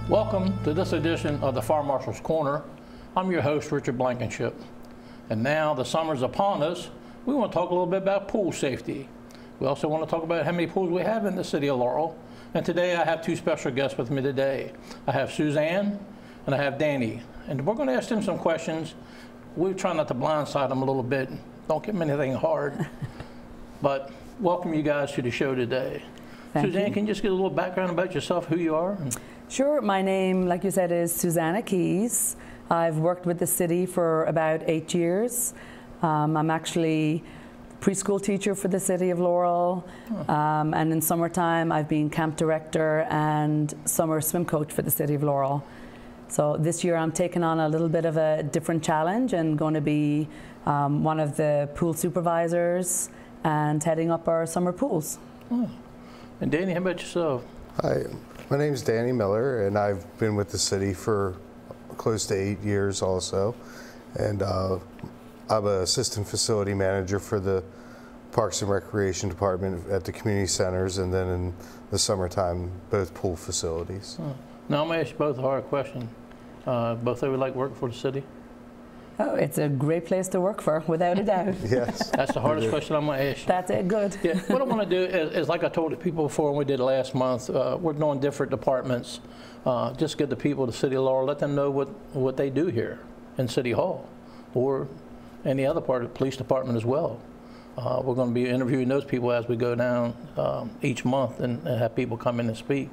Welcome to this edition of the Fire Marshal's Corner. I'm your host, Richard Blankenship. And now the summer's upon us, we want to talk a little bit about pool safety. We also want to talk about how many pools we have in the city of Laurel. And today I have two special guests with me today. I have Suzanne and I have Danny. And we're going to ask them some questions. We try not to blindside them a little bit. Don't give them anything hard. But welcome you guys to the show today. Suzanne, can you just give a little background about yourself, who you are? Sure. My name, like you said, is Susanna Keys. I've worked with the city for about 8 years. I'm actually preschool teacher for the city of Laurel. And in summertime, I've been camp director and summer swim coach for the city of Laurel. So this year I'm taking on a little bit of a different challenge and going to be one of the pool supervisors and heading up our summer pools. And Danny, how about yourself? Hi, my name is Danny Miller, and I've been with the city for close to 8 years also. And I'm an assistant facility manager for the Parks and Recreation Department at the community centers, and then in the summertime, both pool facilities. Now I'm going to ask you both a hard question. Both of you like work for the city? Oh, it's a great place to work for, without a doubt. Yes. That's the hardest question I'm going to ask you. That's it, good. Yeah. What I want to do is, like I told the people before when we did last month, we're doing different departments. Just get the people of the city of Laurel, let them know what they do here in City Hall or any other part of the police department as well. We're going to be interviewing those people as we go down each month and have people come in and speak.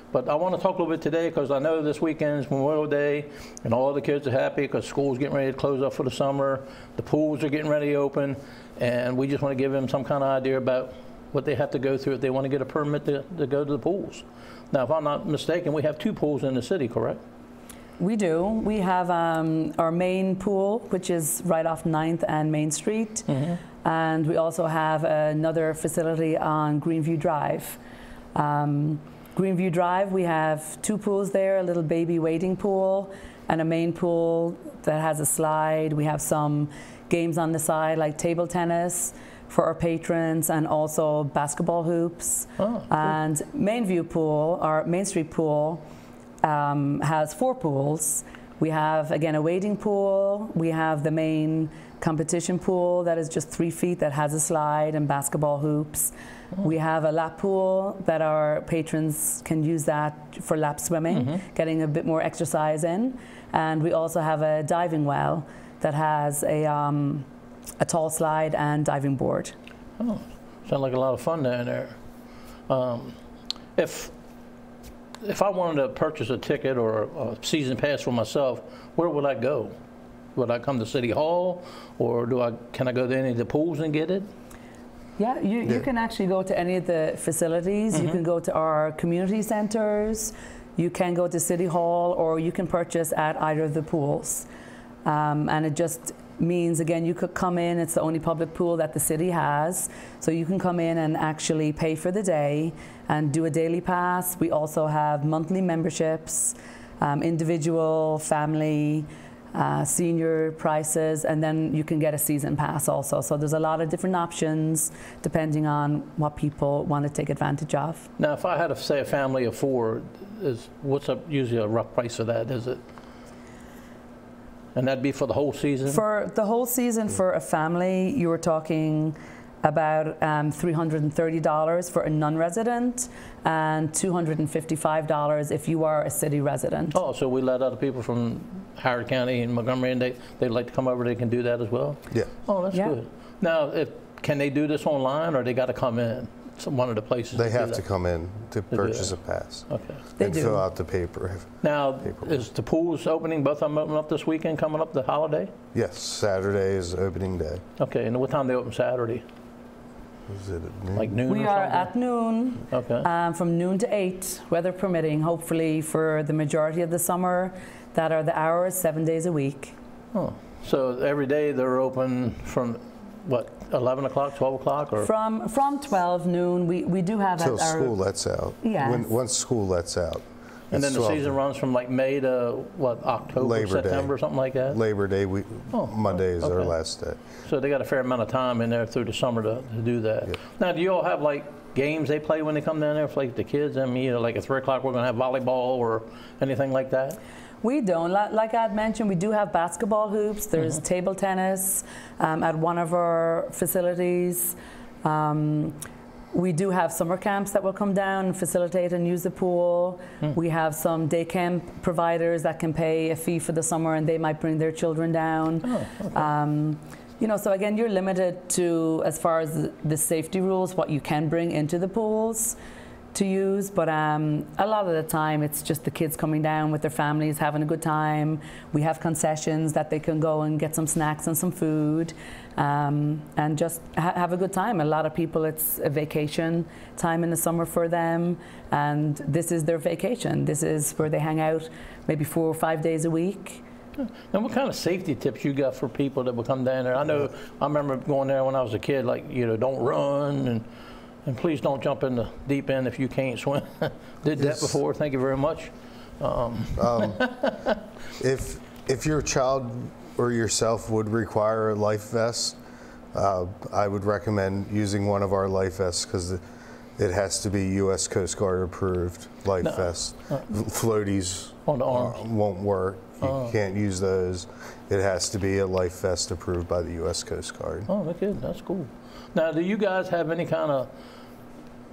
But I want to talk a little bit today because I know this weekend is Memorial Day and all the kids are happy because school's getting ready to close up for the summer. The pools are getting ready to open, and we just want to give them some kind of idea about what they have to go through if they want to get a permit to go to the pools. Now, if I'm not mistaken, we have 2 pools in the city, correct? We do. We have our main pool, which is right off 9th and Main Street. And we also have another facility on Greenview Drive. Greenview Drive, we have 2 pools there, a little baby wading pool and a main pool that has a slide. We have some games on the side like table tennis for our patrons and also basketball hoops. Cool. And Mainview Pool, our Main Street pool, has 4 pools. We have, again, a wading pool. We have the main competition pool that is just 3 feet that has a slide and basketball hoops. We have a lap pool that our patrons can use that for lap swimming, getting a bit more exercise in. And we also have a diving well that has a tall slide and diving board. Oh, sounds like a lot of fun down there. If I wanted to purchase a ticket or a season pass for myself, where would I go? Would I come to City Hall, or can I go to any of the pools and get it? Yeah, you can actually go to any of the facilities. You can go to our community centers. You can go to City Hall, or you can purchase at either of the pools. And it just means, again, you could come in. It's the only public pool that the city has. So you can come in and actually pay for the day and do a daily pass. We also have monthly memberships, individual, family, senior prices, and then you can get a season pass also. So there's a lot of different options depending on what people want to take advantage of. Now, if I had, say, a family of 4, what's usually a rough price of that, is it? And that'd be for the whole season? For the whole season, for a family, you were talking about $330 for a non-resident and $255 if you are a city resident. Oh, so we let other people from Howard County and Montgomery, and they'd like to come over, they can do that as well? Yeah. Oh, that's good. Now, can they do this online, or they got to come in? One of the places they have to come in to purchase a pass. Okay. And fill out the paper. Now, is the pools opening, both of them open up this weekend, coming up the holiday? Yes, Saturday is opening day. Okay, and what time they open Saturday? Is it at noon? Like noon We or are something? at noon, okay. From noon to 8, weather permitting, hopefully for the majority of the summer. That are the hours, 7 days a week. Oh, so every day they're open from, what, 11 o'clock, 12 o'clock? Or? From 12 noon, we do have Till school lets out. Yeah. Once school lets out. And then the season runs from like May to what, October, September, something like that? Labor Day week, Monday is our last day. So they got a fair amount of time in there through the summer to do that. Yeah. Now, do you all have like games they play when they come down there for like the kids? I mean, you know, like at 3 o'clock we're going to have volleyball or anything like that? We don't. Like I had mentioned, we do have basketball hoops. There's table tennis at one of our facilities. We do have summer camps that will come down and facilitate and use the pool. We have some day camp providers that can pay a fee for the summer, and they might bring their children down. Oh, okay. You know, so again, you're limited to, as far as the safety rules, what you can bring into the pools to use, but a lot of the time it's just the kids coming down with their families having a good time. We have concessions that they can go and get some snacks and some food and just have a good time. A lot of people, it's a vacation time in the summer for them, and this is their vacation. This is where they hang out maybe 4 or 5 days a week. And what kind of safety tips you got for people that will come down there? I know, I remember going there when I was a kid, like, you know, don't run, and please don't jump in the deep end if you can't swim. Did that before, thank you very much. If your child or yourself would require a life vest, I would recommend using one of our life vests, because it has to be U.S. Coast Guard approved life vest. Floaties on the arms won't work. You can't use those. It has to be a life vest approved by the U.S. Coast Guard. Oh, that's good. That's cool. Now, do you guys have any kind of,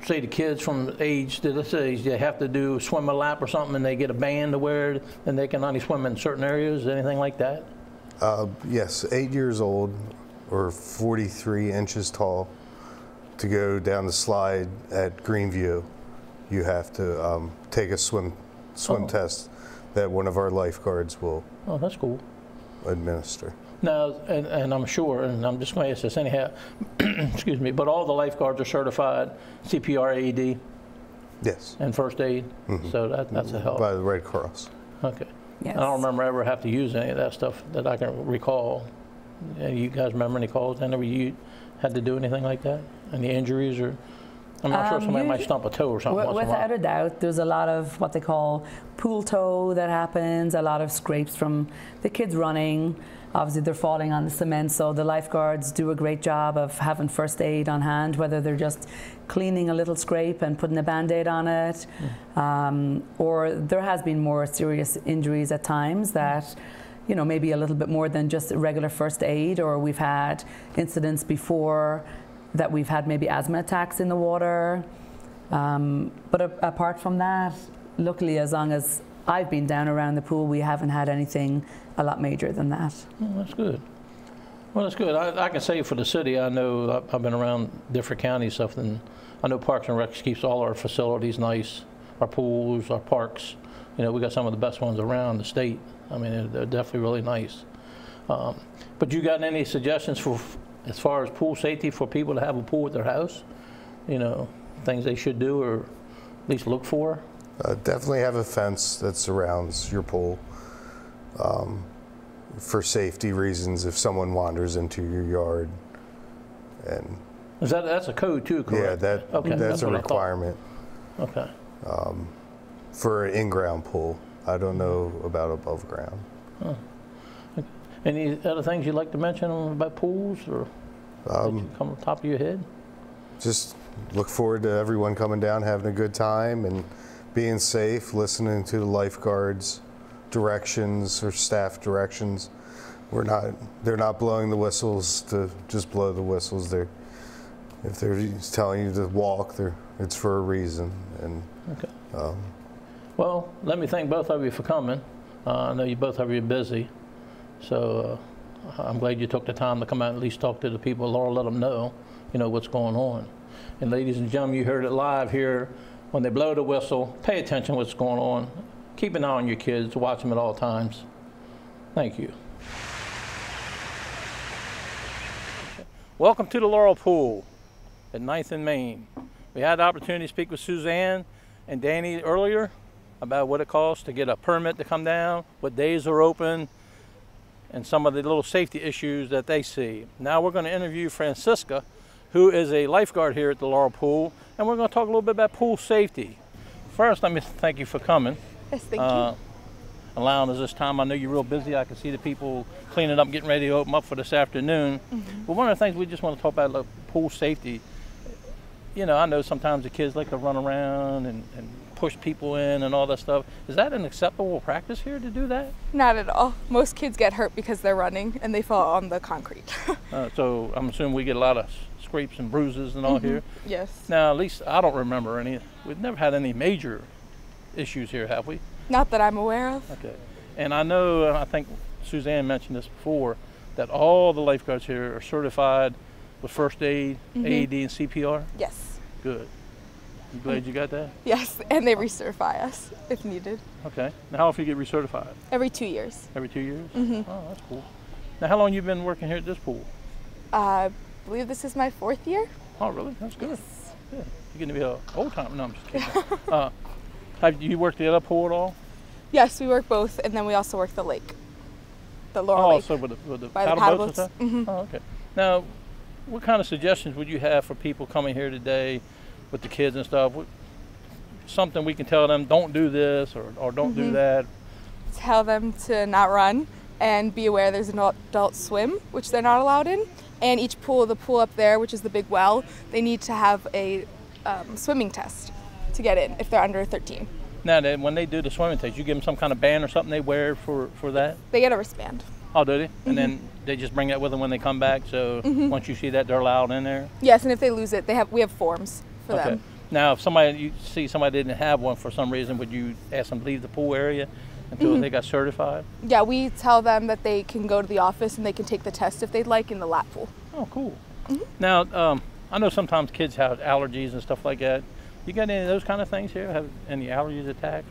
say, the kids from age, let's say they have to do swim a lap or something, and they get a band to wear, and they can only swim in certain areas, anything like that? Yes, 8 years old or 43 inches tall, to go down the slide at Greenview, you have to take a swim test that one of our lifeguards will that's cool. administer. Now, and I'm sure, and I'm just going to ask this anyhow, excuse me, but all the lifeguards are certified CPR, AED? Yes. And first aid? So that's a help. By the Red Cross. Okay. Yes. I don't remember ever have to use any of that stuff that I can recall. You guys remember any calls whenever you had to do anything like that? Any injuries or? I'm not sure somebody might stump a toe or something. Without a doubt, there's a lot of what they call pool toe that happens, a lot of scrapes from the kids running. Obviously, they're falling on the cement, so the lifeguards do a great job of having first aid on hand, whether they're just cleaning a little scrape and putting a Band-Aid on it, or there has been more serious injuries at times that, you know, maybe a little bit more than just regular first aid, or we've had incidents before that we've had maybe asthma attacks in the water. But apart from that, luckily, as long as I've been down around the pool, we haven't had anything a lot major than that. Oh, that's good. Well, that's good. I can say for the city, I know I've been around different counties, stuff, and I know Parks and Rec keeps all our facilities nice, our pools, our parks. You know, we got some of the best ones around the state. I mean, they're definitely really nice. But you got any suggestions for, as far as pool safety for people to have a pool at their house? You know, things they should do or at least look for? Definitely have a fence that surrounds your pool for safety reasons if someone wanders into your yard. And that's a code too, correct? Yeah, that's a requirement. Okay. For an in-ground pool. I don't know about above ground. Huh. Okay. Any other things you'd like to mention about pools, or that you come on top of your head? Just look forward to everyone coming down, having a good time, and being safe, listening to the lifeguards' directions or staff directions. They're not blowing the whistles to just blow the whistles. If they're telling you to walk, it's for a reason. And okay. Well, let me thank both of you for coming. I know you both are busy, so I'm glad you took the time to come out and at least talk to the people, Laurel, let them know, you know, what's going on. And ladies and gentlemen, you heard it live here. When they blow the whistle, pay attention to what's going on. Keep an eye on your kids, watch them at all times. Thank you. Welcome to the Laurel Pool at 9th and Main. We had the opportunity to speak with Suzanne and Danny earlier about what it costs to get a permit to come down, what days are open, and some of the little safety issues that they see. Now we're going to interview Francisca, who is a lifeguard here at the Laurel Pool, and we're going to talk a little bit about pool safety. First, let me thank you for coming. Yes, thank you. Allowing us this time. I know you're real busy. I can see the people cleaning up, getting ready to open up for this afternoon. But one of the things we just want to talk about, like, pool safety. you know, I know sometimes the kids like to run around and push people in and all that stuff. Is that an acceptable practice here to do that? Not at all. Most kids get hurt because they're running and they fall on the concrete. So I'm assuming we get a lot of scrapes and bruises and all here. Yes. Now, at least I don't remember any. We've never had any major issues here, have we? Not that I'm aware of. Okay. And I know, I think Suzanne mentioned this before, that all the lifeguards here are certified with first aid, AED, and CPR? Yes. Good. You glad you got that? Yes, and they recertify us if needed. Okay. Now, how often you get recertified? Every 2 years. Every 2 years? Oh, that's cool. Now, how long you been working here at this pool? I believe this is my 4th year. Oh, really? That's good. Yes. Good. You're going to be an old timer. No, I'm just kidding. Have you worked the other pool at all? Yes, we work both, and then we also work the lake. The Laurel Lake. So with the By paddle the paddle boats and stuff? Oh, okay. Now, what kind of suggestions would you have for people coming here today with the kids and stuff? Something we can tell them, don't do this or don't do that. Tell them to not run and be aware there's an adult swim, which they're not allowed in. And each pool, the pool up there, which is the big well, they need to have a swimming test to get in if they're under 13. Now, when they do the swimming test, you give them some kind of band or something they wear for that? They get a wristband. Oh, do they? And then they just bring that with them when they come back, so once you see that, they're allowed in there? Yes, and if they lose it, we have forms for them. Now, if you see somebody didn't have one for some reason, would you ask them to leave the pool area until they got certified? Yeah, we tell them that they can go to the office and they can take the test if they'd like in the lap pool. Oh, cool. Now, I know sometimes kids have allergies and stuff like that. You got any of those kind of things here? Have any allergies attacked?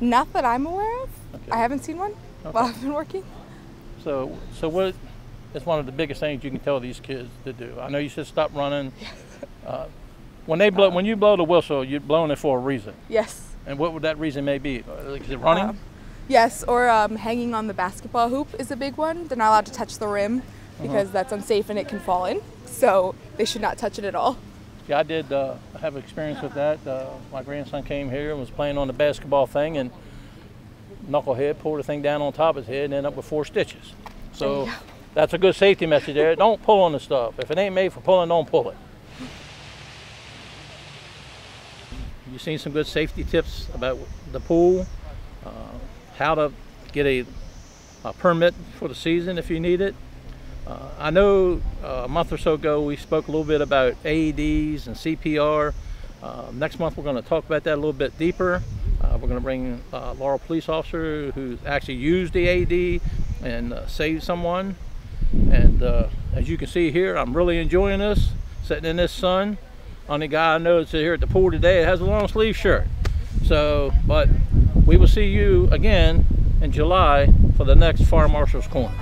Not that I'm aware of. Okay. I haven't seen one while I've been working. So what is one of the biggest things you can tell these kids to do? I know you said stop running. When you blow the whistle, you're blowing it for a reason. Yes. And what would that reason may be? Is it running? Yes, or hanging on the basketball hoop is a big one. They're not allowed to touch the rim because that's unsafe and it can fall in. So they should not touch it at all. Yeah, I did have experience with that. My grandson came here and was playing on the basketball thing, and knucklehead pulled the thing down on top of his head and ended up with 4 stitches. So that's a good safety message there. Don't pull on the stuff. If it ain't made for pulling, don't pull it. You've seen some good safety tips about the pool, how to get a permit for the season if you need it. I know a month or so ago we spoke a little bit about AEDs and CPR. Next month we're going to talk about that a little bit deeper. We're going to bring a Laurel police officer who's actually used the AED and saved someone. And as you can see here, I'm really enjoying this, sitting in this sun. Only guy I know that's here at the pool today has a long sleeve shirt. So, but we will see you again in July for the next Fire Marshal's Corner.